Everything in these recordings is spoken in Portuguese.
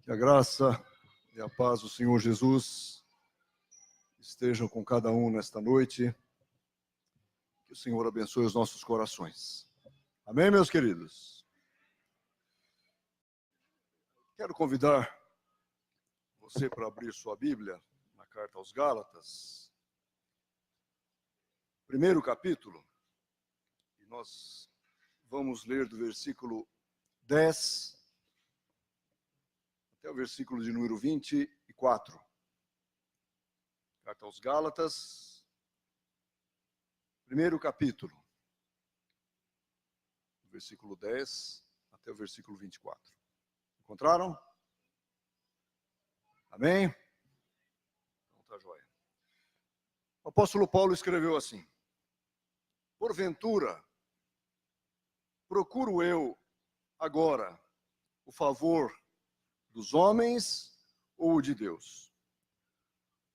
Que a graça e a paz do Senhor Jesus estejam com cada um nesta noite. Que o Senhor abençoe os nossos corações. Amém, meus queridos? Quero convidar você para abrir sua Bíblia na carta aos Gálatas, primeiro capítulo, e nós vamos ler do versículo 10 até o versículo de número 24. Carta aos Gálatas, primeiro capítulo, versículo 10 até o versículo 24. Encontraram? Amém? Então tá joia. O apóstolo Paulo escreveu assim: porventura, procuro eu agora o favor dos homens ou o de Deus?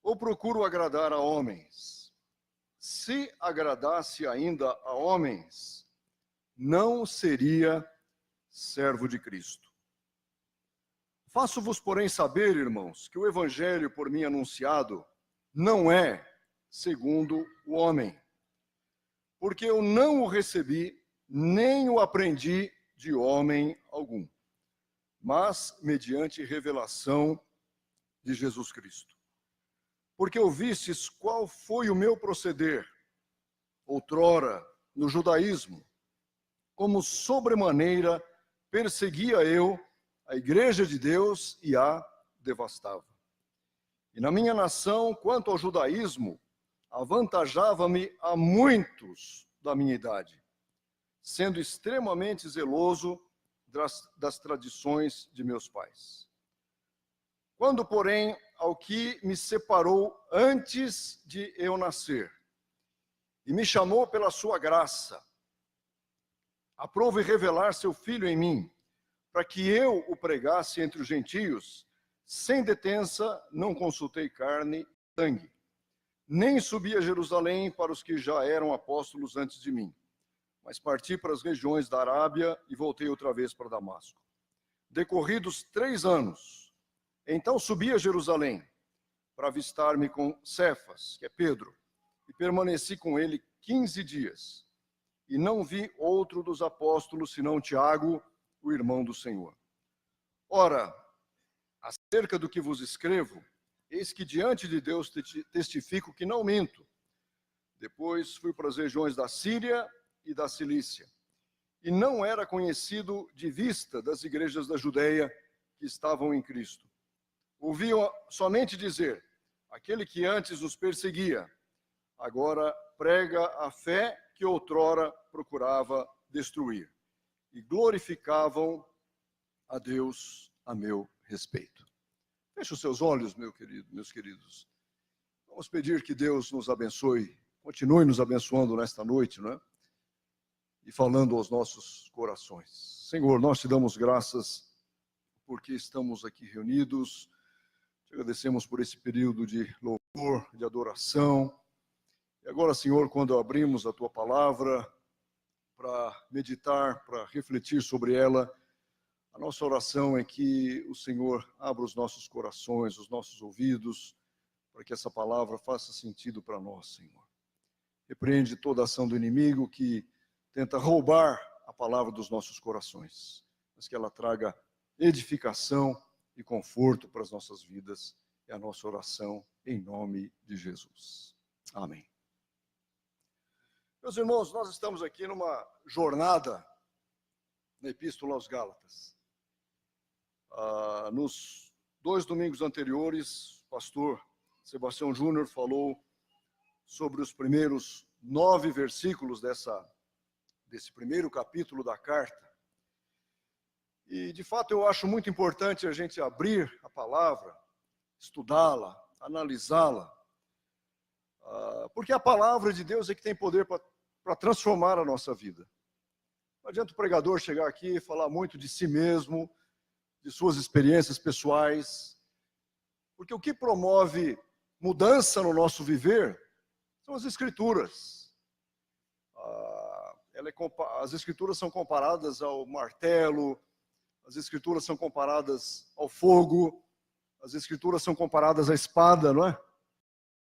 Ou procuro agradar a homens? Se agradasse ainda a homens, não seria servo de Cristo. Faço-vos, porém, saber, irmãos, que o evangelho por mim anunciado não é segundo o homem, porque eu não o recebi, nem o aprendi de homem algum, mas mediante revelação de Jesus Cristo. Porque ouvistes qual foi o meu proceder, outrora, no judaísmo, como sobremaneira perseguia eu a igreja de Deus e a devastava. E na minha nação, quanto ao judaísmo, avantajava-me a muitos da minha idade, sendo extremamente zeloso das tradições de meus pais. Quando, porém, ao que me separou antes de eu nascer, e me chamou pela sua graça, aprove revelar seu Filho em mim, para que eu o pregasse entre os gentios, sem detença, não consultei carne e sangue, nem subi a Jerusalém para os que já eram apóstolos antes de mim, mas parti para as regiões da Arábia e voltei outra vez para Damasco. Decorridos 3 anos, então subi a Jerusalém para avistar-me com Cefas, que é Pedro, e permaneci com ele 15 dias, e não vi outro dos apóstolos senão Tiago, o irmão do Senhor. Ora, acerca do que vos escrevo, eis que diante de Deus testifico que não minto. Depois fui para as regiões da Síria e da Cilícia, e não era conhecido de vista das igrejas da Judeia que estavam em Cristo. Ouvi somente dizer: aquele que antes nos perseguia, agora prega a fé que outrora procurava destruir. E glorificavam a Deus a meu respeito. Feche os seus olhos, meus queridos. Vamos pedir que Deus nos abençoe, continue nos abençoando nesta noite, não é? E falando aos nossos corações. Senhor, nós te damos graças porque estamos aqui reunidos. Te agradecemos por esse período de louvor, de adoração. E agora, Senhor, quando abrimos a tua palavra para meditar, para refletir sobre ela, a nossa oração é que o Senhor abra os nossos corações, os nossos ouvidos, para que essa palavra faça sentido para nós, Senhor. Repreende toda a ação do inimigo que tenta roubar a palavra dos nossos corações, mas que ela traga edificação e conforto para as nossas vidas. É a nossa oração em nome de Jesus. Amém. Meus irmãos, nós estamos aqui numa jornada na Epístola aos Gálatas. Nos 2 domingos anteriores, o pastor Sebastião Júnior falou sobre os primeiros 9 versículos desse primeiro capítulo da carta. E, de fato, eu acho muito importante a gente abrir a palavra, estudá-la, analisá-la, porque a palavra de Deus é que tem poder para transformar a nossa vida. Não adianta o pregador chegar aqui e falar muito de si mesmo, de suas experiências pessoais, porque o que promove mudança no nosso viver são as Escrituras. As Escrituras são comparadas ao martelo, as Escrituras são comparadas ao fogo, as Escrituras são comparadas à espada, não é?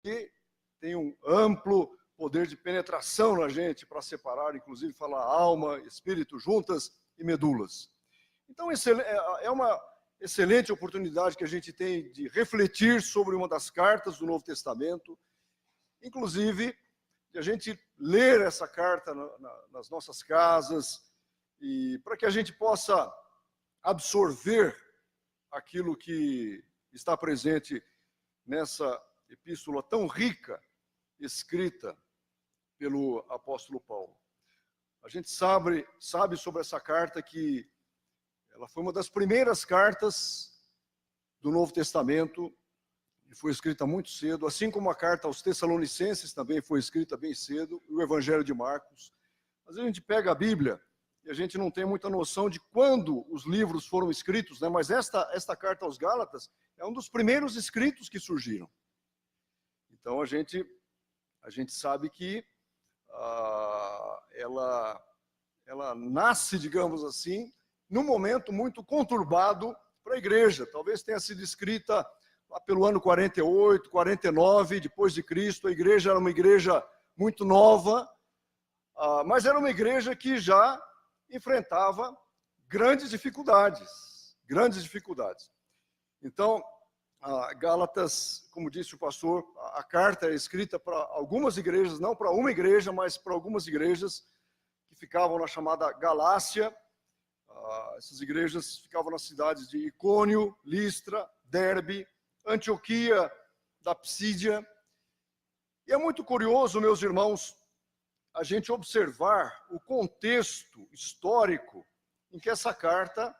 E tem um amplo poder de penetração na gente para separar, inclusive falar alma, espírito, juntas e medulas. Então, é uma excelente oportunidade que a gente tem de refletir sobre uma das cartas do Novo Testamento, inclusive de a gente ler essa carta nas nossas casas, e para que a gente possa absorver aquilo que está presente nessa epístola tão rica, escrita pelo apóstolo Paulo. A gente sabe sobre essa carta que ela foi uma das primeiras cartas do Novo Testamento, e foi escrita muito cedo, assim como a carta aos Tessalonicenses também foi escrita bem cedo, e o Evangelho de Marcos. Às vezes a gente pega a Bíblia e a gente não tem muita noção de quando os livros foram escritos, né? Mas esta carta aos Gálatas é um dos primeiros escritos que surgiram. Então a gente sabe que ela nasce, digamos assim, num momento muito conturbado para a igreja. Talvez tenha sido escrita lá pelo ano 48, 49, depois de Cristo. A igreja era uma igreja muito nova, mas era uma igreja que já enfrentava grandes dificuldades. Então, Gálatas, como disse o pastor, a carta é escrita para algumas igrejas, não para uma igreja, mas para algumas igrejas que ficavam na chamada Galácia. Essas igrejas ficavam nas cidades de Icônio, Listra, Derbe, Antioquia da Psídia. E é muito curioso, meus irmãos, a gente observar o contexto histórico em que essa carta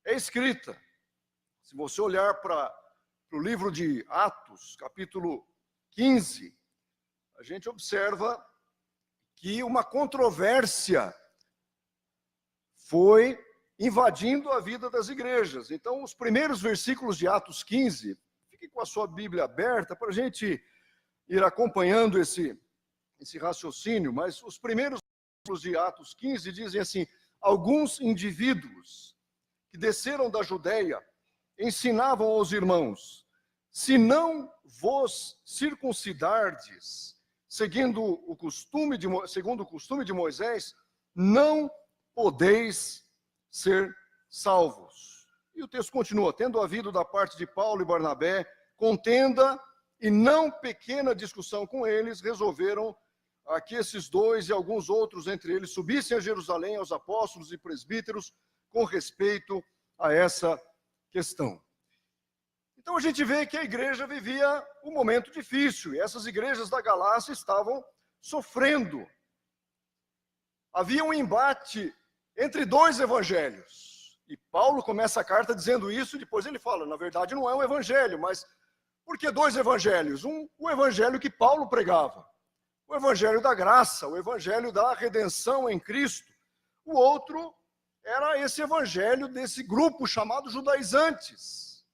é escrita. Se você olhar para o livro de Atos, capítulo 15, a gente observa que uma controvérsia foi invadindo a vida das igrejas. Então, os primeiros versículos de Atos 15, fique com a sua Bíblia aberta para a gente ir acompanhando esse raciocínio, mas os primeiros versículos de Atos 15 dizem assim: alguns indivíduos que desceram da Judeia ensinavam aos irmãos: se não vos circuncidardes, segundo o costume de Moisés, não podeis ser salvos. E o texto continua: tendo havido da parte de Paulo e Barnabé contenda e não pequena discussão com eles, resolveram que esses dois e alguns outros entre eles subissem a Jerusalém aos apóstolos e presbíteros com respeito a essa questão. Então a gente vê que a igreja vivia um momento difícil, e essas igrejas da Galácia estavam sofrendo. Havia um embate entre dois evangelhos, e Paulo começa a carta dizendo isso, e depois ele fala, na verdade não é um evangelho, mas por que dois evangelhos? O evangelho que Paulo pregava, o evangelho da graça, o evangelho da redenção em Cristo. O outro era esse evangelho desse grupo chamado judaizantes.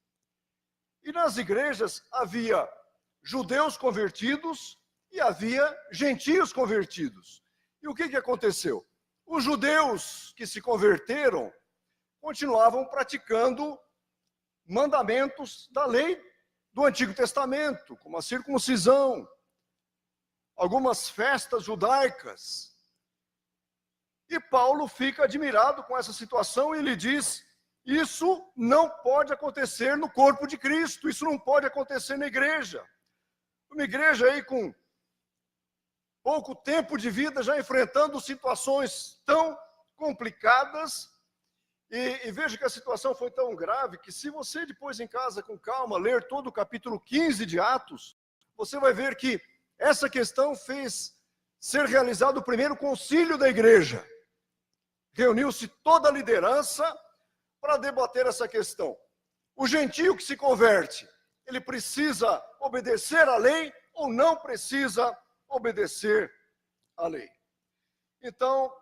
E nas igrejas havia judeus convertidos e havia gentios convertidos. E o que aconteceu? Os judeus que se converteram continuavam praticando mandamentos da lei do Antigo Testamento, como a circuncisão, algumas festas judaicas. E Paulo fica admirado com essa situação e ele diz: isso não pode acontecer no corpo de Cristo, isso não pode acontecer na igreja. Uma igreja aí com pouco tempo de vida, já enfrentando situações tão complicadas, e veja que a situação foi tão grave que se você depois em casa com calma ler todo o capítulo 15 de Atos, você vai ver que essa questão fez ser realizado o primeiro concílio da igreja. Reuniu-se toda a liderança para debater essa questão. O gentio que se converte, ele precisa obedecer à lei ou não precisa obedecer à lei? Então,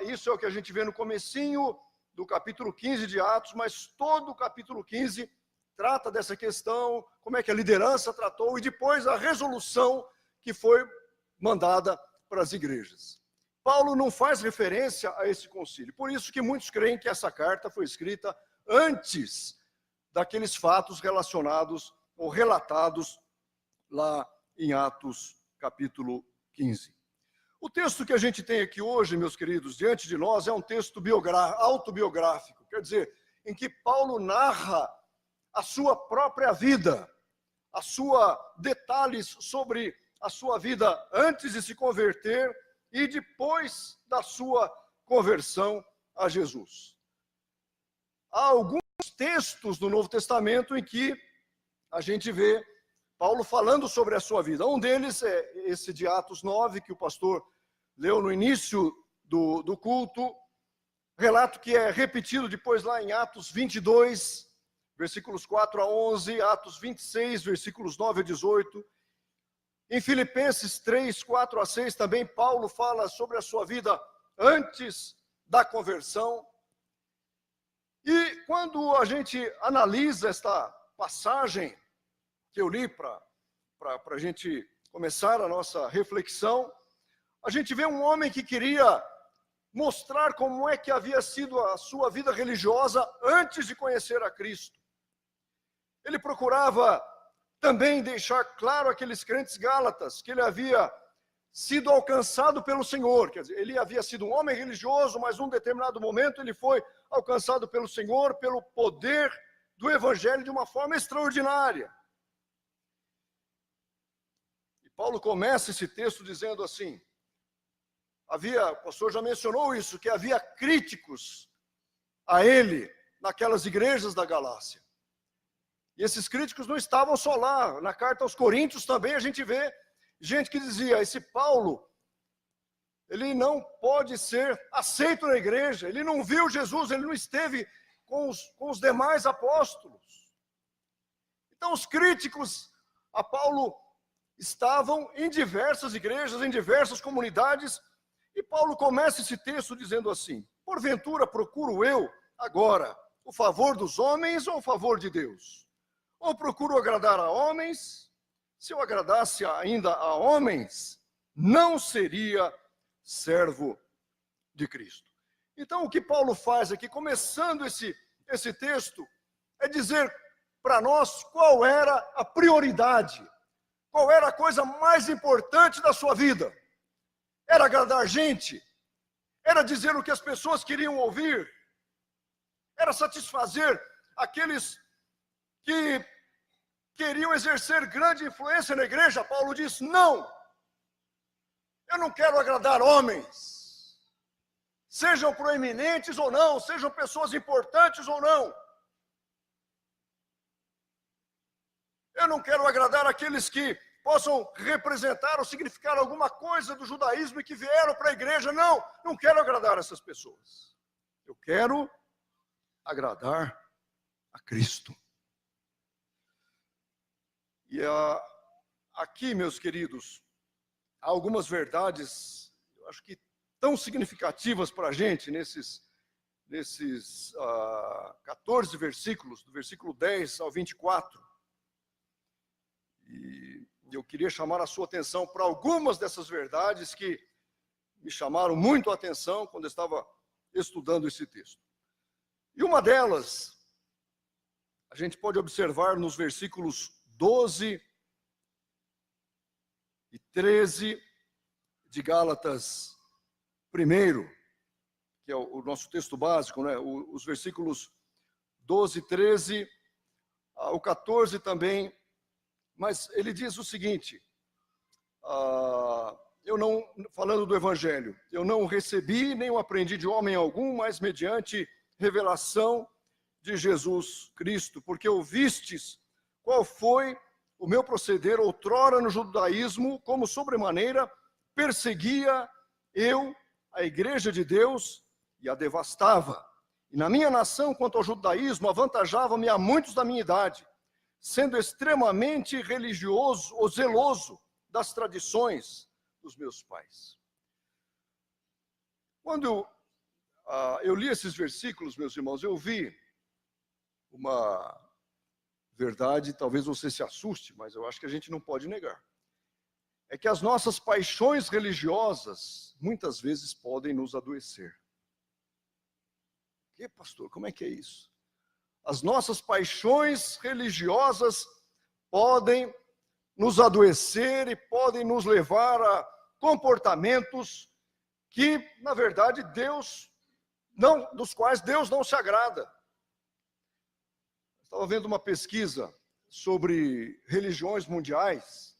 isso é o que a gente vê no comecinho do capítulo 15 de Atos, mas todo o capítulo 15 trata dessa questão, como é que a liderança tratou, e depois a resolução que foi mandada para as igrejas. Paulo não faz referência a esse concílio. Por isso que muitos creem que essa carta foi escrita antes daqueles fatos relacionados ou relatados lá em Atos capítulo 15. O texto que a gente tem aqui hoje, meus queridos, diante de nós, é um texto autobiográfico, quer dizer, em que Paulo narra a sua própria vida, detalhes sobre a sua vida antes de se converter e depois da sua conversão a Jesus. Há alguns textos do Novo Testamento em que a gente vê Paulo falando sobre a sua vida. Um deles é esse de Atos 9, que o pastor leu no início do culto, relato que é repetido depois lá em Atos 22, versículos 4 a 11, Atos 26, versículos 9 a 18. Em Filipenses 3, 4 a 6, também Paulo fala sobre a sua vida antes da conversão. E quando a gente analisa esta passagem que eu li para a gente começar a nossa reflexão, a gente vê um homem que queria mostrar como é que havia sido a sua vida religiosa antes de conhecer a Cristo. Ele procurava também deixar claro àqueles crentes gálatas que ele havia sido alcançado pelo Senhor. Quer dizer, ele havia sido um homem religioso, mas num determinado momento ele foi alcançado pelo Senhor, pelo poder do Evangelho de uma forma extraordinária. E Paulo começa esse texto dizendo assim, o pastor já mencionou isso, que havia críticos a ele naquelas igrejas da Galácia. E esses críticos não estavam só lá. Na carta aos Coríntios também a gente vê gente que dizia, esse Paulo, ele não pode ser aceito na igreja, ele não viu Jesus, ele não esteve com os demais apóstolos. Então os críticos a Paulo estavam em diversas igrejas, em diversas comunidades, e Paulo começa esse texto dizendo assim, porventura procuro eu agora o favor dos homens ou o favor de Deus? Ou procuro agradar a homens? Se eu agradasse ainda a homens, não seria servo de Cristo. Então, o que Paulo faz aqui, começando esse texto, é dizer para nós qual era a prioridade, qual era a coisa mais importante da sua vida. Era agradar gente? Era dizer o que as pessoas queriam ouvir? Era satisfazer aqueles que queriam exercer grande influência na igreja? Paulo diz, não, eu não quero agradar homens, sejam proeminentes ou não, sejam pessoas importantes ou não. Eu não quero agradar aqueles que possam representar ou significar alguma coisa do judaísmo e que vieram para a igreja. Não quero agradar essas pessoas. Eu quero agradar a Cristo. E aqui, meus queridos, há algumas verdades, eu acho que tão significativas para a gente, nesses 14 versículos, do versículo 10 ao 24. E eu queria chamar a sua atenção para algumas dessas verdades que me chamaram muito a atenção quando eu estava estudando esse texto. E uma delas, a gente pode observar nos versículos 12 e 13 de Gálatas 1, que é o nosso texto básico, né? Os versículos 12 e 13, o 14 também, mas ele diz o seguinte, falando do Evangelho, eu não recebi nem o aprendi de homem algum, mas mediante revelação de Jesus Cristo, porque ouvistes qual foi o meu proceder outrora no judaísmo, como sobremaneira perseguia eu a igreja de Deus e a devastava. E na minha nação, quanto ao judaísmo, avantajava-me a muitos da minha idade, sendo extremamente religioso ou zeloso das tradições dos meus pais. Quando eu li esses versículos, meus irmãos, eu vi uma verdade, talvez você se assuste, mas eu acho que a gente não pode negar. é que as nossas paixões religiosas muitas vezes podem nos adoecer. Que, pastor, como é que é isso? As nossas paixões religiosas podem nos adoecer e podem nos levar a comportamentos que, na verdade, dos quais Deus não se agrada. Estava vendo uma pesquisa sobre religiões mundiais.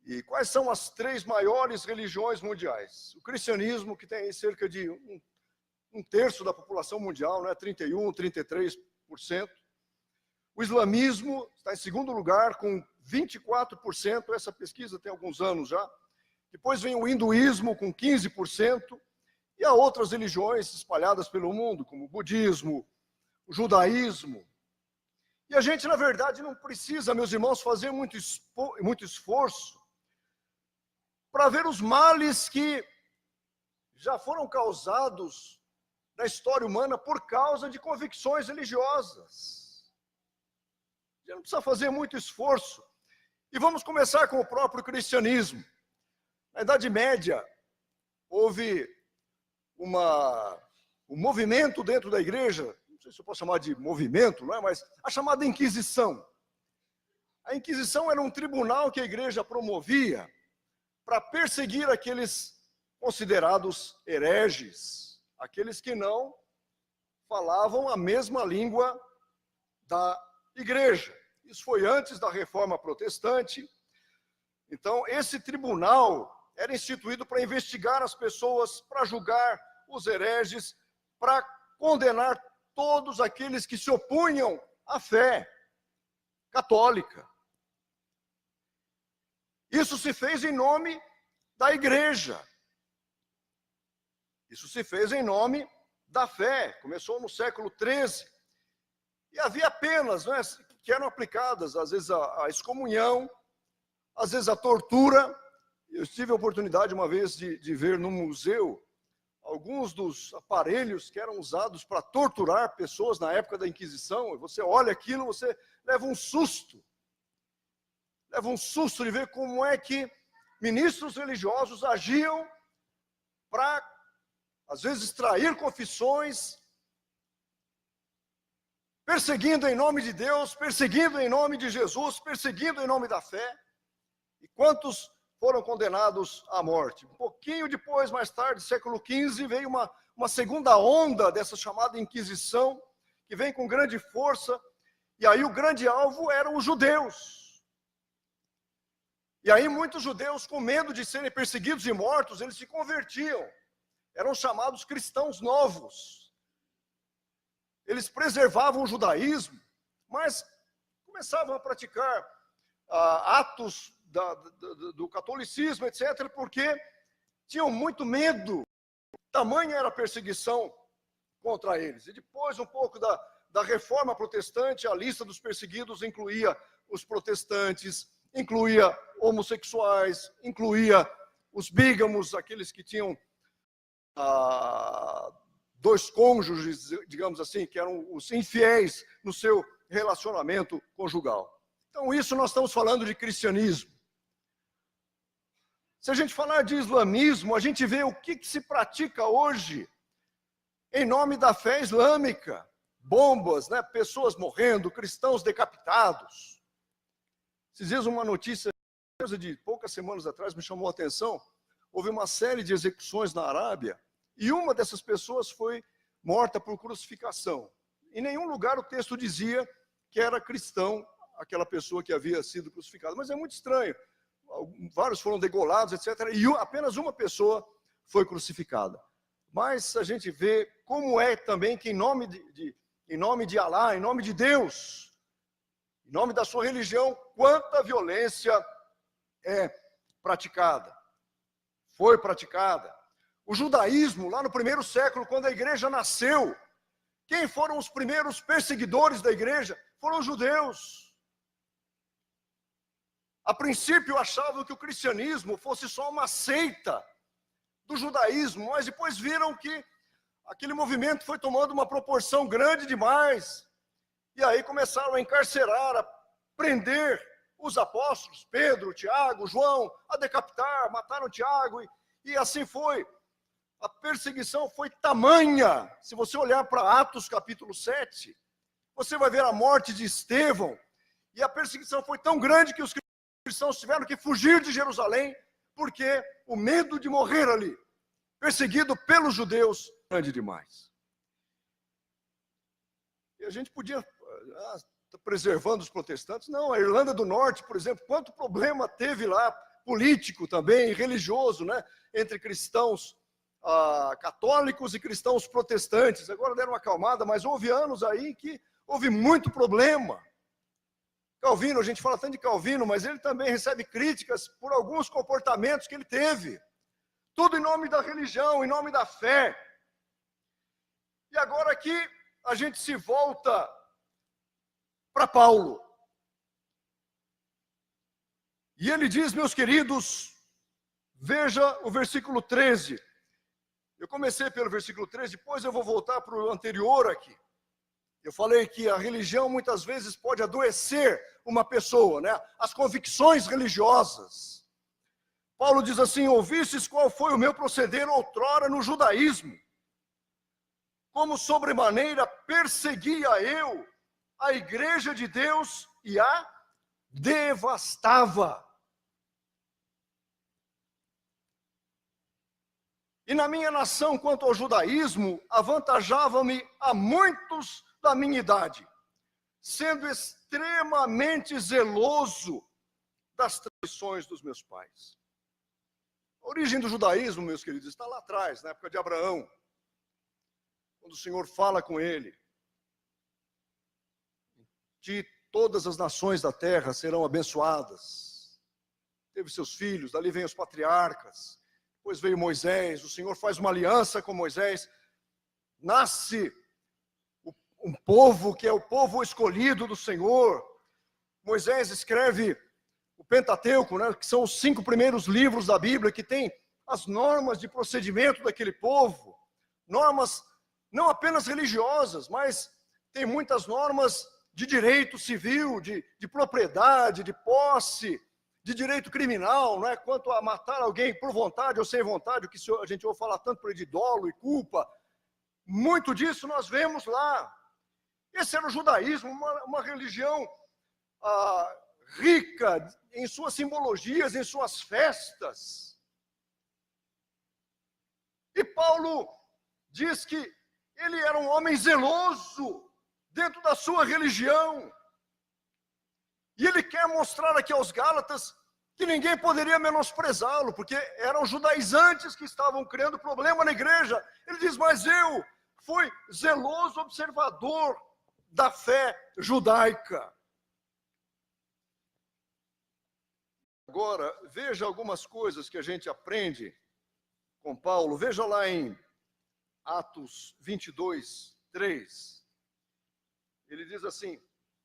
E quais são as 3 maiores religiões mundiais? O cristianismo, que tem cerca de um terço da população mundial, né? 31%, 33%. O islamismo está em segundo lugar, com 24%. Essa pesquisa tem alguns anos já. Depois vem o hinduísmo, com 15%. E há outras religiões espalhadas pelo mundo, como o budismo, o judaísmo. E a gente, na verdade, não precisa, meus irmãos, fazer muito esforço para ver os males que já foram causados na história humana por causa de convicções religiosas. A gente não precisa fazer muito esforço. E vamos começar com o próprio cristianismo. Na Idade Média, houve um movimento dentro da igreja, não sei se eu posso chamar de movimento, não é? Mas a chamada Inquisição. A Inquisição era um tribunal que a igreja promovia para perseguir aqueles considerados hereges, aqueles que não falavam a mesma língua da igreja. Isso foi antes da Reforma Protestante. Então, esse tribunal era instituído para investigar as pessoas, para julgar os hereges, para condenar todos aqueles que se opunham à fé católica. Isso se fez em nome da igreja. Isso se fez em nome da fé. Começou no século XIII. E havia penas, né, que eram aplicadas, às vezes, a excomunhão, às vezes a tortura. Eu tive a oportunidade uma vez de ver no museu alguns dos aparelhos que eram usados para torturar pessoas na época da Inquisição. E você olha aquilo, você leva um susto. Leva um susto de ver como é que ministros religiosos agiam para, às vezes, extrair confissões, perseguindo em nome de Deus, perseguindo em nome de Jesus, perseguindo em nome da fé. E quantos foram condenados à morte? Um pouquinho depois, mais tarde, século XV, veio uma segunda onda dessa chamada Inquisição, que vem com grande força, e aí o grande alvo eram os judeus. E aí muitos judeus, com medo de serem perseguidos e mortos, eles se convertiam. Eram chamados cristãos novos. Eles preservavam o judaísmo, mas começavam a praticar atos do catolicismo, etc., porque tinham muito medo. Tamanha era a perseguição contra eles. E depois, um pouco da reforma protestante, a lista dos perseguidos incluía os protestantes, incluía homossexuais, incluía os bígamos, aqueles que tinham 2 cônjuges, digamos assim, que eram os infiéis no seu relacionamento conjugal. Então, isso nós estamos falando de cristianismo. Se a gente falar de islamismo, a gente vê o que se pratica hoje em nome da fé islâmica. Bombas, né? Pessoas morrendo, cristãos decapitados. Esses dias uma notícia de poucas semanas atrás me chamou a atenção. Houve uma série de execuções na Arábia e uma dessas pessoas foi morta por crucificação. Em nenhum lugar o texto dizia que era cristão aquela pessoa que havia sido crucificada. Mas é muito estranho. Vários foram degolados, etc. E apenas uma pessoa foi crucificada. Mas a gente vê como é também que em nome de Alá, em nome de Deus, em nome da sua religião, quanta violência é praticada. Foi praticada. O judaísmo, lá no 1º século, quando a igreja nasceu, quem foram os primeiros perseguidores da igreja? Foram os judeus. A princípio achavam que o cristianismo fosse só uma seita do judaísmo, mas depois viram que aquele movimento foi tomando uma proporção grande demais. E aí começaram a encarcerar, a prender os apóstolos, Pedro, Tiago, João, a decapitar, mataram Tiago, e assim foi. A perseguição foi tamanha. Se você olhar para Atos capítulo 7, você vai ver a morte de Estevão, e a perseguição foi tão grande que os cristãos tiveram que fugir de Jerusalém, porque o medo de morrer ali, perseguido pelos judeus, grande demais. E a gente podia tá preservando os protestantes. Não, a Irlanda do Norte, por exemplo, quanto problema teve lá, político também, religioso, né, entre cristãos católicos e cristãos protestantes. Agora deram uma acalmada, mas houve anos aí que houve muito problema. Calvino, a gente fala tanto de Calvino, mas ele também recebe críticas por alguns comportamentos que ele teve. Tudo em nome da religião, em nome da fé. E agora aqui a gente se volta para Paulo. E ele diz, meus queridos, veja o versículo 13. Eu comecei pelo versículo 13, depois eu vou voltar para o anterior aqui. Eu falei que a religião muitas vezes pode adoecer uma pessoa, né? As convicções religiosas. Paulo diz assim, ouvistes qual foi o meu proceder outrora no judaísmo? Como sobremaneira perseguia eu a igreja de Deus e a devastava. E na minha nação, quanto ao judaísmo, avantajava-me a muitos da minha idade, sendo extremamente zeloso das tradições dos meus pais. A origem do judaísmo, meus queridos, está lá atrás, na época de Abraão, quando o Senhor fala com ele, que todas as nações da terra serão abençoadas. Teve seus filhos, dali vem os patriarcas, depois veio Moisés, o Senhor faz uma aliança com Moisés, nasce um povo que é o povo escolhido do Senhor. Moisés escreve o Pentateuco, né, que são os 5 primeiros livros da Bíblia, que tem as normas de procedimento daquele povo. Normas não apenas religiosas, mas tem muitas normas de direito civil, de propriedade, de posse, de direito criminal, não é? Quanto a matar alguém por vontade ou sem vontade, o que a gente ouve falar tanto por aí de dolo e culpa. Muito disso nós vemos lá. Esse era o judaísmo, uma religião rica em suas simbologias, em suas festas. E Paulo diz que ele era um homem zeloso dentro da sua religião. E ele quer mostrar aqui aos Gálatas que ninguém poderia menosprezá-lo, porque eram judaizantes que estavam criando problema na igreja. Ele diz, mas eu fui zeloso observador da fé judaica. Agora, veja algumas coisas que a gente aprende com Paulo. Veja lá em Atos 22, 3. Ele diz assim,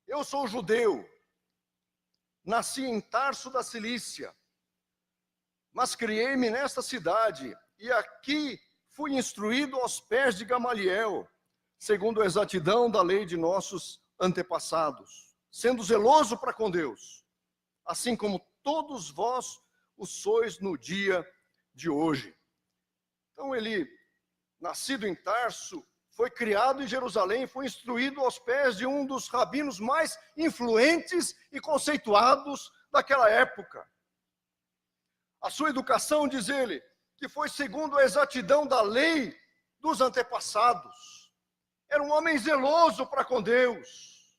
eu sou judeu, nasci em Tarso da Cilícia, mas criei-me nesta cidade, e aqui fui instruído aos pés de Gamaliel, segundo a exatidão da lei de nossos antepassados, sendo zeloso para com Deus, assim como todos vós o sois no dia de hoje. Então ele, nascido em Tarso, foi criado em Jerusalém, foi instruído aos pés de um dos rabinos mais influentes e conceituados daquela época. A sua educação, diz ele, que foi segundo a exatidão da lei dos antepassados. Era um homem zeloso para com Deus.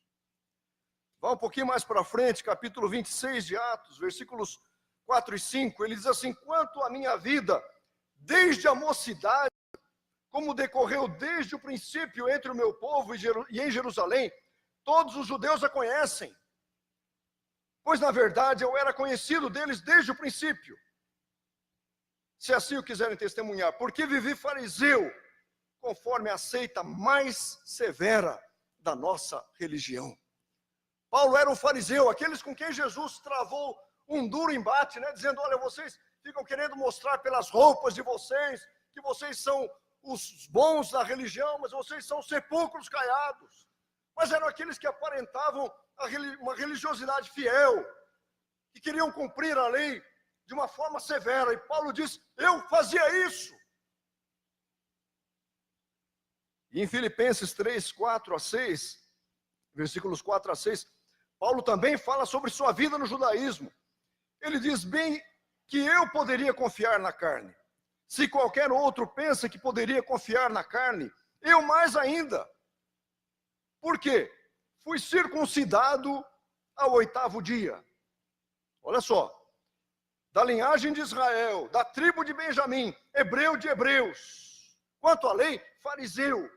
Vá um pouquinho mais para frente, capítulo 26 de Atos, versículos 4 e 5. Ele diz assim, quanto à minha vida, desde a mocidade, como decorreu desde o princípio entre o meu povo e em Jerusalém, todos os judeus a conhecem. Pois, na verdade, eu era conhecido deles desde o princípio. Se assim o quiserem testemunhar, porque vivi fariseu, conforme a seita mais severa da nossa religião. Paulo era um fariseu, aqueles com quem Jesus travou um duro embate, né, dizendo, olha, vocês ficam querendo mostrar pelas roupas de vocês, que vocês são os bons da religião, mas vocês são sepulcros caiados. Mas eram aqueles que aparentavam uma religiosidade fiel, que queriam cumprir a lei de uma forma severa. E Paulo diz: eu fazia isso. E em Filipenses 3, 4 a 6, versículos 4 a 6, Paulo também fala sobre sua vida no judaísmo. Ele diz: bem que eu poderia confiar na carne. Se qualquer outro pensa que poderia confiar na carne, eu mais ainda. Por quê? Fui circuncidado ao 8º dia. Olha só. Da linhagem de Israel, da tribo de Benjamim, hebreu de hebreus. Quanto à lei, fariseu.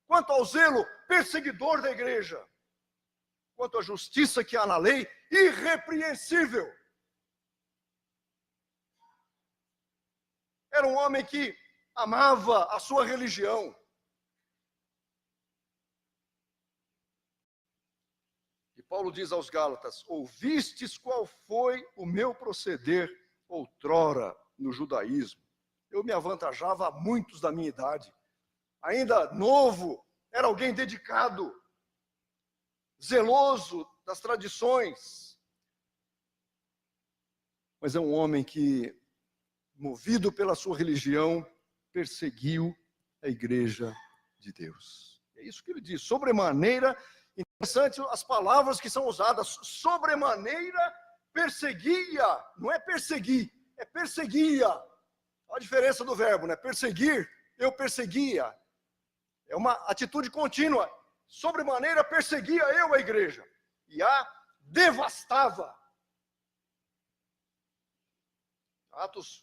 Quanto ao zelo, perseguidor da igreja. Quanto à justiça que há na lei, irrepreensível. Era um homem que amava a sua religião. E Paulo diz aos Gálatas: ouvistes qual foi o meu proceder outrora no judaísmo. Eu me avantajava a muitos da minha idade. Ainda novo, era alguém dedicado, zeloso das tradições. Mas é um homem que, movido pela sua religião, perseguiu a igreja de Deus. É isso que ele diz, sobremaneira. Interessante as palavras que são usadas, sobremaneira perseguia, não é perseguir, é perseguia. Olha a diferença do verbo, né? Perseguir, eu perseguia. É uma atitude contínua. Sobremaneira perseguia eu a igreja e a devastava.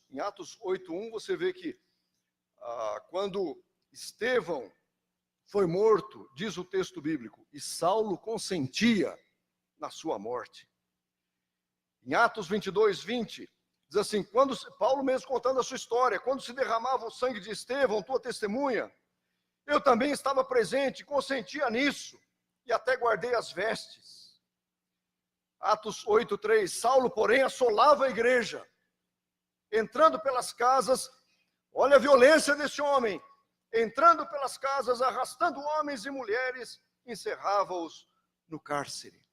Em Atos 8:1 você vê que quando Estevão foi morto, diz o texto bíblico, e Saulo consentia na sua morte. Em Atos 22:20, diz assim, Paulo mesmo contando a sua história, quando se derramava o sangue de Estevão, tua testemunha, eu também estava presente, consentia nisso, e até guardei as vestes. Atos 8:3, Saulo, porém, assolava a igreja, entrando pelas casas, olha a violência desse homem, entrando pelas casas, arrastando homens e mulheres, encerrava-os no cárcere.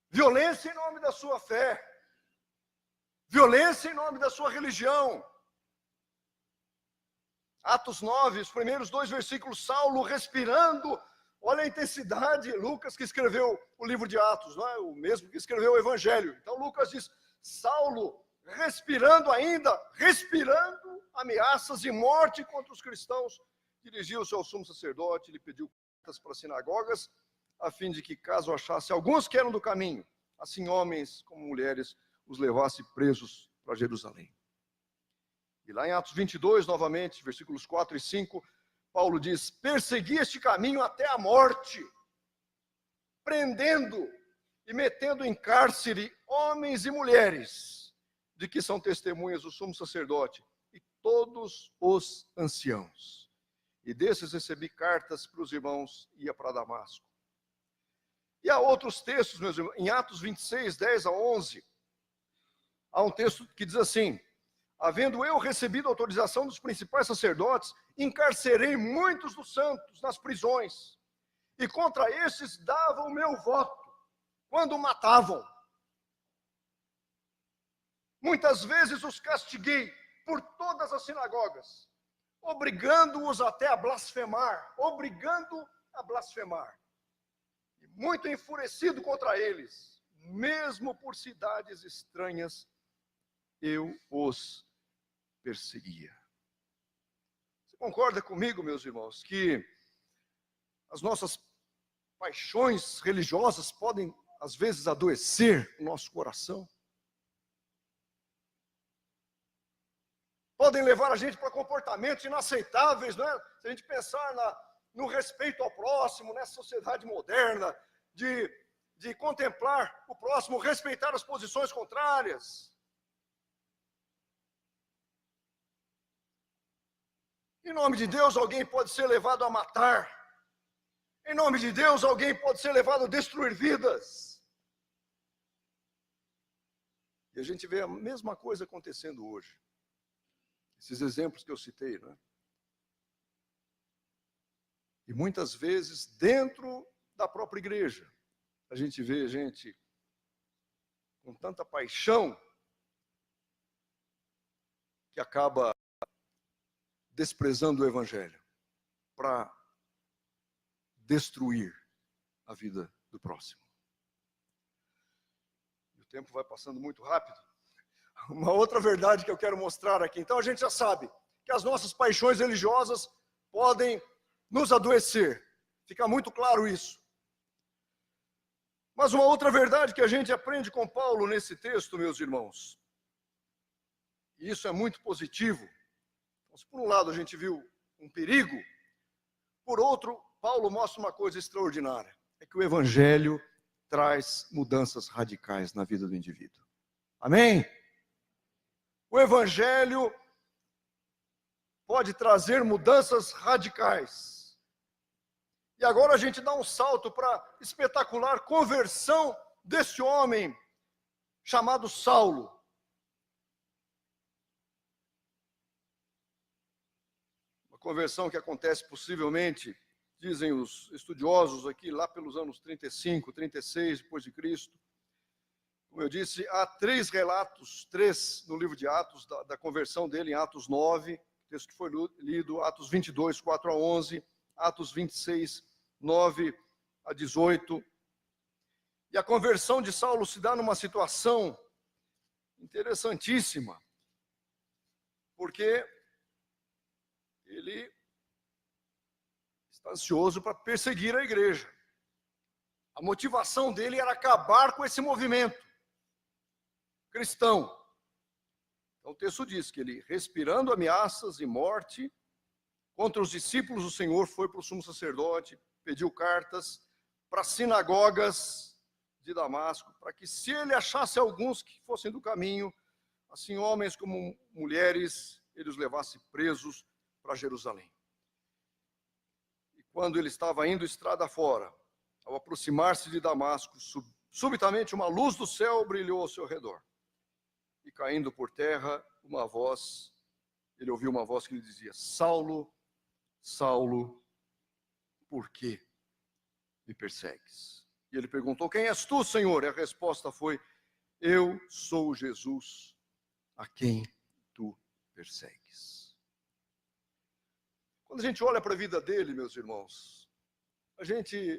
Violência em nome da sua fé. Violência em nome da sua religião. Atos 9, os primeiros 2 versículos, Saulo respirando, olha a intensidade, Lucas que escreveu o livro de Atos, não é o mesmo que escreveu o Evangelho. Então Lucas diz, Saulo respirando ameaças de morte contra os cristãos, dirigiu-se ao sumo sacerdote, lhe pediu cartas para as sinagogas, a fim de que, caso achasse alguns que eram do caminho, assim homens como mulheres, os levasse presos para Jerusalém. E lá em Atos 22, novamente, versículos 4 e 5, Paulo diz, persegui este caminho até a morte, prendendo e metendo em cárcere homens e mulheres, de que são testemunhas o sumo sacerdote e todos os anciãos. E desses recebi cartas para os irmãos, ia para Damasco. E há outros textos, meus irmãos, em Atos 26, 10 a 11, há um texto que diz assim, havendo eu recebido autorização dos principais sacerdotes, encarcerei muitos dos santos nas prisões, e contra estes dava o meu voto, quando matavam. Muitas vezes os castiguei por todas as sinagogas, obrigando-os até a blasfemar, E muito enfurecido contra eles, mesmo por cidades estranhas, eu os perseguia. Você concorda comigo, meus irmãos, que as nossas paixões religiosas podem, às vezes, adoecer o nosso coração? Podem levar a gente para comportamentos inaceitáveis, não é? Se a gente pensar no respeito ao próximo, nessa sociedade moderna, de contemplar o próximo, respeitar as posições contrárias. Em nome de Deus, alguém pode ser levado a matar. Em nome de Deus, alguém pode ser levado a destruir vidas. E a gente vê a mesma coisa acontecendo hoje. Esses exemplos que eu citei, né? E muitas vezes, dentro da própria igreja, a gente vê gente com tanta paixão, que acaba desprezando o Evangelho para destruir a vida do próximo. O tempo vai passando muito rápido. Uma outra verdade que eu quero mostrar aqui. Então a gente já sabe que as nossas paixões religiosas podem nos adoecer. Fica muito claro isso. Mas uma outra verdade que a gente aprende com Paulo nesse texto, meus irmãos, e isso é muito positivo. Então, se por um lado a gente viu um perigo, por outro, Paulo mostra uma coisa extraordinária. É que o Evangelho traz mudanças radicais na vida do indivíduo. Amém? O Evangelho pode trazer mudanças radicais. E agora a gente dá um salto para a espetacular conversão desse homem chamado Saulo. Uma conversão que acontece possivelmente, dizem os estudiosos aqui, lá pelos anos 35, 36 depois de Cristo. Como eu disse, há 3 relatos, 3 no livro de Atos, da conversão dele em Atos 9, texto que foi lido, Atos 22, 4 a 11, Atos 26, 9 a 18. E a conversão de Saulo se dá numa situação interessantíssima, porque ele está ansioso para perseguir a igreja. A motivação dele era acabar com esse movimento cristão. Então o texto diz que ele, respirando ameaças e morte contra os discípulos do Senhor, foi para o sumo sacerdote, pediu cartas para as sinagogas de Damasco, para que, se ele achasse alguns que fossem do caminho, assim homens como mulheres, ele os levasse presos para Jerusalém. E quando ele estava indo estrada fora, ao aproximar-se de Damasco, subitamente uma luz do céu brilhou ao seu redor. E caindo por terra, ele ouviu uma voz que lhe dizia: Saulo, Saulo, por que me persegues? E ele perguntou: quem és tu, Senhor? E a resposta foi: eu sou Jesus, a quem tu persegues. Quando a gente olha para a vida dele, meus irmãos, a gente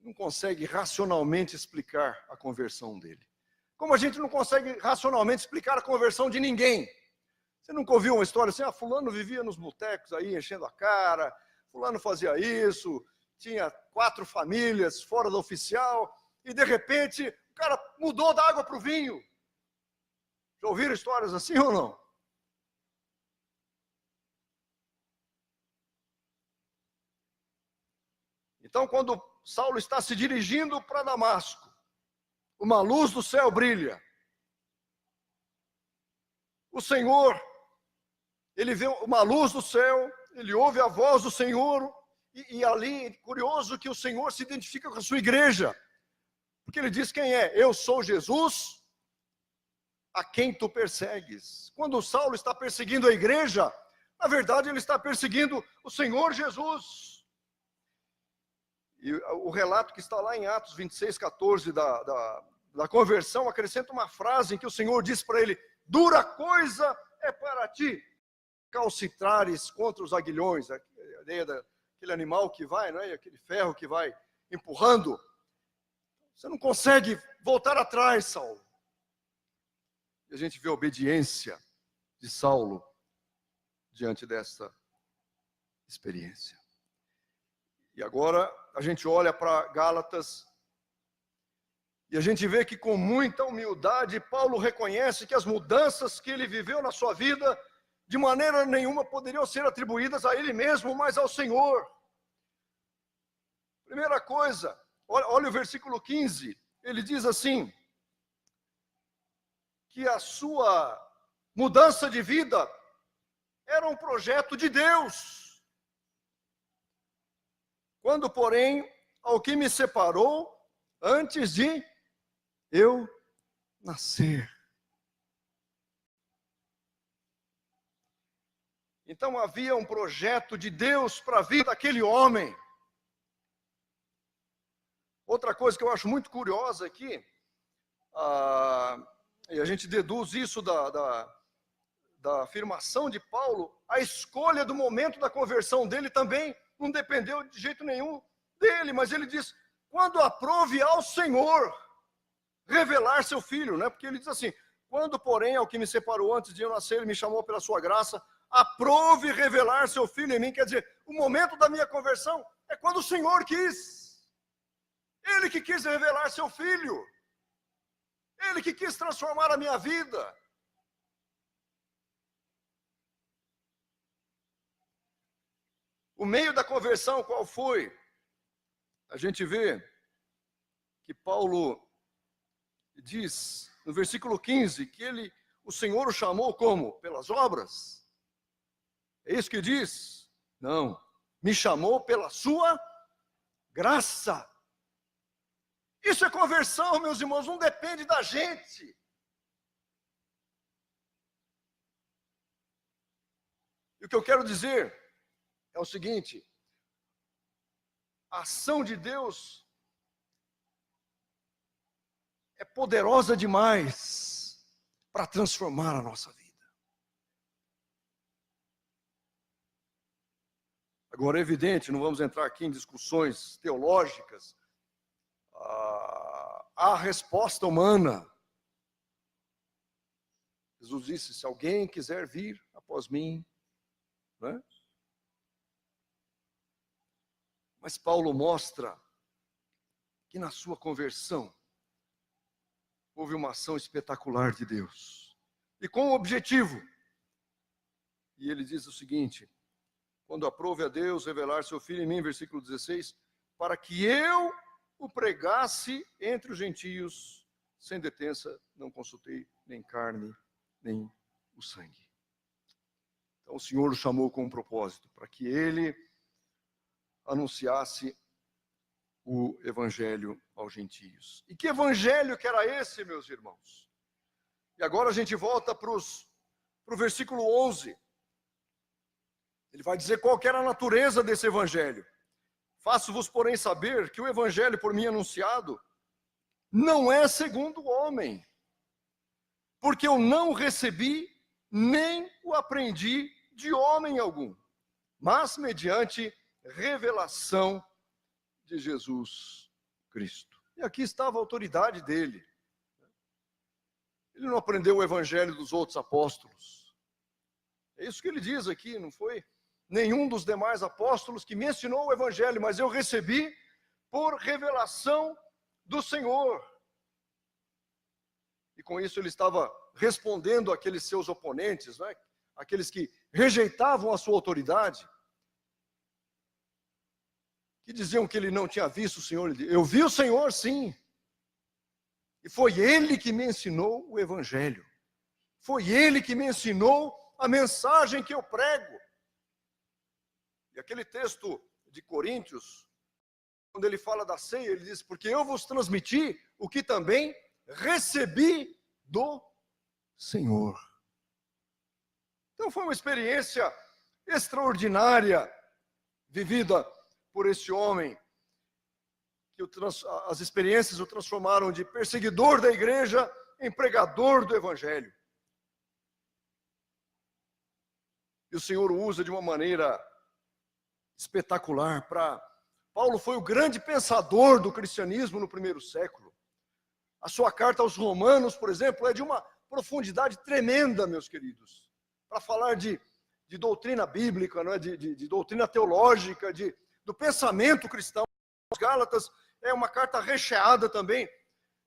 não consegue racionalmente explicar a conversão dele. Como a gente não consegue racionalmente explicar a conversão de ninguém. Você nunca ouviu uma história assim: fulano vivia nos botecos aí, enchendo a cara, fulano fazia isso, tinha 4 famílias fora do oficial, e de repente o cara mudou da água para o vinho. Já ouviram histórias assim ou não? Então, quando Saulo está se dirigindo para Damasco, uma luz do céu brilha. O Senhor, ele vê uma luz do céu, ele ouve a voz do Senhor, e ali, curioso que o Senhor se identifica com a sua igreja, porque ele diz quem é: eu sou Jesus, a quem tu persegues. Quando Saulo está perseguindo a igreja, na verdade ele está perseguindo o Senhor Jesus. E o relato que está lá em Atos 26, 14 da conversão acrescenta uma frase em que o Senhor diz para ele: dura coisa é para ti calcitrares contra os aguilhões. A ideia daquele animal que vai, não é? Aquele ferro que vai empurrando. Você não consegue voltar atrás, Saulo. E a gente vê a obediência de Saulo diante dessa experiência. E agora a gente olha para Gálatas e a gente vê que, com muita humildade, Paulo reconhece que as mudanças que ele viveu na sua vida, de maneira nenhuma poderiam ser atribuídas a ele mesmo, mas ao Senhor. Primeira coisa, olha o versículo 15, ele diz assim, que a sua mudança de vida era um projeto de Deus. Quando, porém, ao que me separou antes de eu nascer. Então havia um projeto de Deus para a vida daquele homem. Outra coisa que eu acho muito curiosa aqui e a gente deduz isso da afirmação de Paulo, a escolha do momento da conversão dele também não dependeu de jeito nenhum dele, mas ele diz, quando aprove ao Senhor revelar seu filho, né? Porque ele diz assim, quando, porém, ao que me separou antes de eu nascer, ele me chamou pela sua graça, aprove revelar seu filho em mim, quer dizer, o momento da minha conversão é quando o Senhor quis, ele que quis revelar seu filho, ele que quis transformar a minha vida. O meio da conversão qual foi? A gente vê que Paulo diz no versículo 15 que o Senhor o chamou como? Pelas obras? É isso que diz? Não, me chamou pela sua graça. Isso é conversão, meus irmãos, não depende da gente. E o que eu quero dizer é o seguinte, a ação de Deus é poderosa demais para transformar a nossa vida. Agora, é evidente, não vamos entrar aqui em discussões teológicas, a resposta humana. Jesus disse, se alguém quiser vir após mim, né? Mas Paulo mostra que na sua conversão houve uma ação espetacular de Deus. E com o objetivo. E ele diz o seguinte, quando aprove a Deus revelar seu Filho em mim, versículo 16, para que eu o pregasse entre os gentios, sem detença, não consultei nem carne, nem o sangue. Então o Senhor o chamou com um propósito, para que ele anunciasse o evangelho aos gentios. E que evangelho que era esse, meus irmãos? E agora a gente volta para o versículo 11. Ele vai dizer qual que era a natureza desse evangelho. Faço-vos, porém, saber que o evangelho por mim anunciado não é segundo o homem, porque eu não o recebi, nem o aprendi de homem algum, mas mediante revelação de Jesus Cristo. E aqui estava a autoridade dele. Ele não aprendeu o evangelho dos outros apóstolos. É isso que ele diz aqui, não foi nenhum dos demais apóstolos que me ensinou o evangelho, mas eu recebi por revelação do Senhor. E com isso ele estava respondendo àqueles seus oponentes, né? Aqueles que rejeitavam a sua autoridade, que diziam que ele não tinha visto o Senhor. Eu vi o Senhor, sim. E foi ele que me ensinou o evangelho. Foi ele que me ensinou a mensagem que eu prego. E aquele texto de Coríntios, quando ele fala da ceia, ele diz, porque eu vos transmiti o que também recebi do Senhor. Então foi uma experiência extraordinária vivida por esse homem, que as experiências o transformaram de perseguidor da igreja em pregador do evangelho. E o Senhor o usa de uma maneira espetacular. Paulo foi o grande pensador do cristianismo no primeiro século. A sua carta aos Romanos, por exemplo, é de uma profundidade tremenda, meus queridos, para falar de doutrina bíblica, não é? de doutrina teológica, do pensamento cristão. Os Gálatas é uma carta recheada também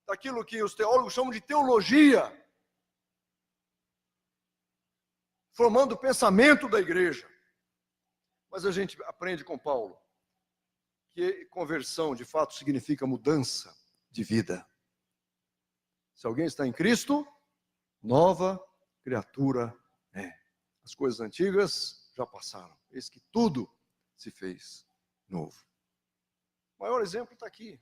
daquilo que os teólogos chamam de teologia, formando o pensamento da igreja. Mas a gente aprende com Paulo que conversão, de fato, significa mudança de vida. Se alguém está em Cristo, nova criatura é. As coisas antigas já passaram. Eis que tudo se fez novo. O maior exemplo está aqui.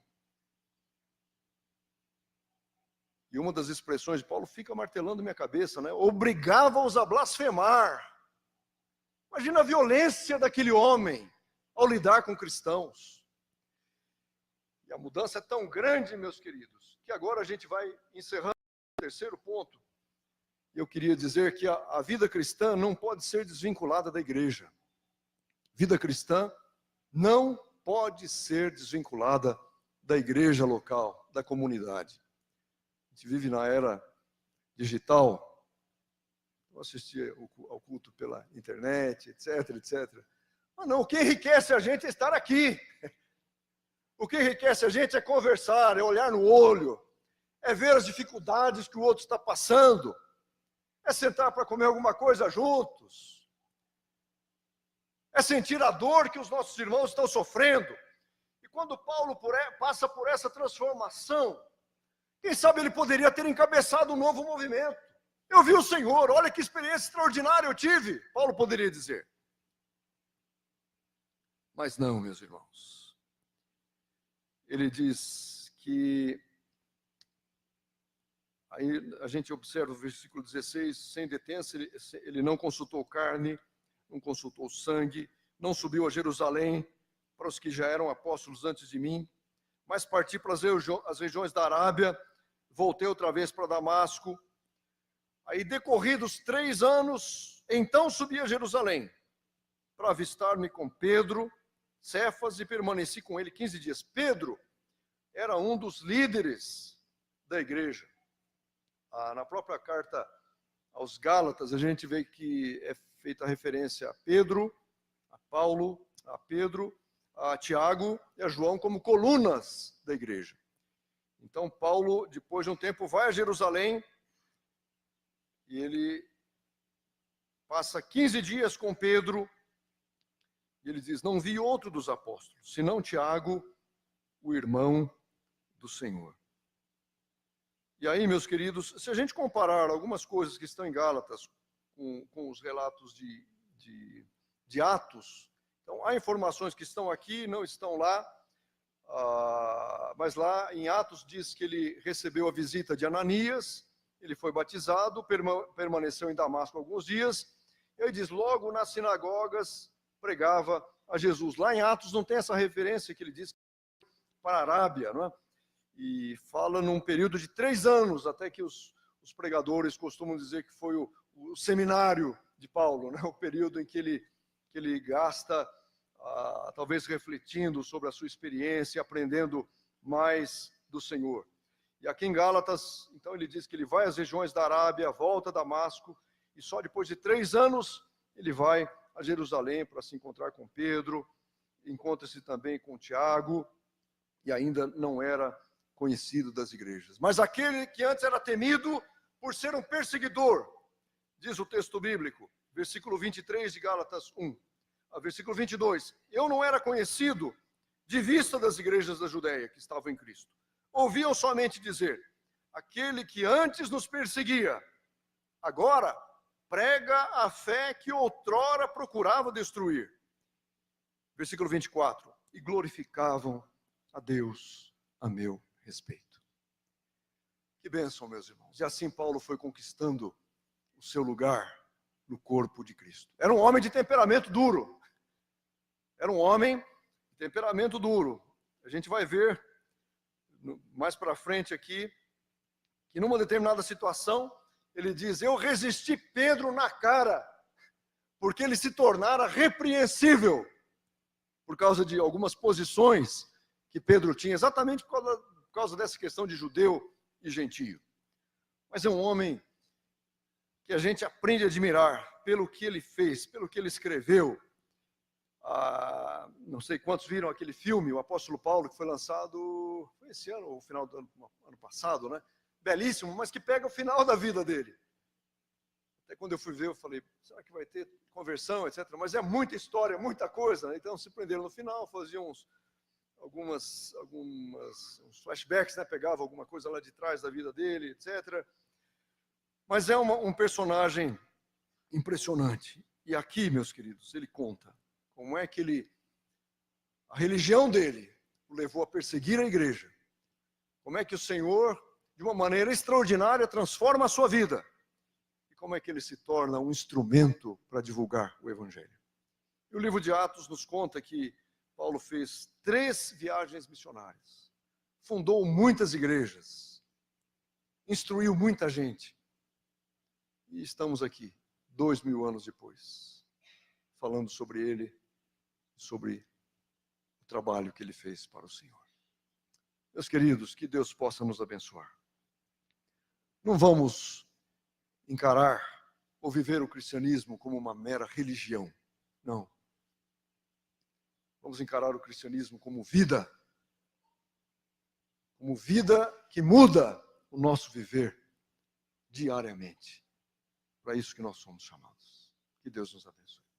E uma das expressões de Paulo fica martelando minha cabeça, né? Obrigava-os a blasfemar. Imagina a violência daquele homem ao lidar com cristãos. E a mudança é tão grande, meus queridos, que agora a gente vai encerrando o terceiro ponto. Eu queria dizer que a vida cristã não pode ser desvinculada da igreja. Vida cristã não pode ser desvinculada da igreja local, da comunidade. A gente vive na era digital. Eu assistia ao culto pela internet, etc, etc. Mas não, o que enriquece a gente é estar aqui. O que enriquece a gente é conversar, é olhar no olho, é ver as dificuldades que o outro está passando, é sentar para comer alguma coisa juntos, é sentir a dor que os nossos irmãos estão sofrendo. E quando Paulo passa por essa transformação, quem sabe ele poderia ter encabeçado um novo movimento. Eu vi o Senhor, olha que experiência extraordinária eu tive, Paulo poderia dizer. Mas não, meus irmãos. Ele diz que, aí a gente observa o versículo 16, sem detença, ele não consultou carne, não consultou sangue, não subiu a Jerusalém para os que já eram apóstolos antes de mim, mas parti para as regiões da Arábia, voltei outra vez para Damasco. Aí, decorridos 3 anos, então subi a Jerusalém para avistar-me com Pedro, Cefas, e permaneci com ele 15 dias. Pedro era um dos líderes da igreja. Na própria carta aos Gálatas, a gente vê que é feita referência a Pedro, a Paulo, a Pedro, a Tiago e a João como colunas da igreja. Então, Paulo, depois de um tempo, vai a Jerusalém e ele passa 15 dias com Pedro. E ele diz, não vi outro dos apóstolos, senão Tiago, o irmão do Senhor. E aí, meus queridos, se a gente comparar algumas coisas que estão em Gálatas com os relatos de Atos, então há informações que estão aqui, não estão lá, mas lá em Atos diz que ele recebeu a visita de Ananias, ele foi batizado, permaneceu em Damasco alguns dias, e ele diz, logo nas sinagogas pregava a Jesus. Lá em Atos não tem essa referência que ele diz para a Arábia, não é? E fala num período de 3 anos, até que os pregadores costumam dizer que foi o seminário de Paulo, né? O período em que ele gasta, talvez refletindo sobre a sua experiência, aprendendo mais do Senhor. E aqui em Gálatas, então ele diz que ele vai às regiões da Arábia, volta a Damasco, e só depois de 3 anos ele vai a Jerusalém para se encontrar com Pedro, encontra-se também com Tiago, e ainda não era conhecido das igrejas. Mas aquele que antes era temido por ser um perseguidor, diz o texto bíblico, versículo 23 de Gálatas 1, versículo 22, eu não era conhecido de vista das igrejas da Judéia que estavam em Cristo. Ouviam somente dizer, aquele que antes nos perseguia, agora prega a fé que outrora procurava destruir. Versículo 24. E glorificavam a Deus a meu respeito. Que bênção, meus irmãos. E assim Paulo foi conquistando o seu lugar no corpo de Cristo. Era um homem de temperamento duro. Era um homem de temperamento duro. A gente vai ver mais para frente aqui que numa determinada situação ele diz, eu resisti Pedro na cara, porque ele se tornara repreensível, por causa de algumas posições que Pedro tinha, exatamente por causa dessa questão de judeu e gentio. Mas é um homem que a gente aprende a admirar pelo que ele fez, pelo que ele escreveu. Não sei quantos viram aquele filme, o Apóstolo Paulo, que foi lançado, foi esse ano, ou final do ano passado, né? Belíssimo, mas que pega o final da vida dele. Até quando eu fui ver, eu falei, será que vai ter conversão, etc. Mas é muita história, muita coisa, né? Então se prenderam no final, faziam uns flashbacks, né? Pegava alguma coisa lá de trás da vida dele, etc. Mas é um personagem impressionante. E aqui, meus queridos, ele conta como é que a religião dele o levou a perseguir a igreja. Como é que o Senhor, de uma maneira extraordinária, transforma a sua vida. E como é que ele se torna um instrumento para divulgar o Evangelho. E o livro de Atos nos conta que Paulo fez 3 viagens missionárias. fundou muitas igrejas, instruiu muita gente. E estamos aqui, 2000 anos depois, falando sobre ele, sobre o trabalho que ele fez para o Senhor. Meus queridos, que Deus possa nos abençoar. Não vamos encarar ou viver o cristianismo como uma mera religião. Não. Vamos encarar o cristianismo como vida que muda o nosso viver diariamente. Para isso que nós somos chamados. Que Deus nos abençoe.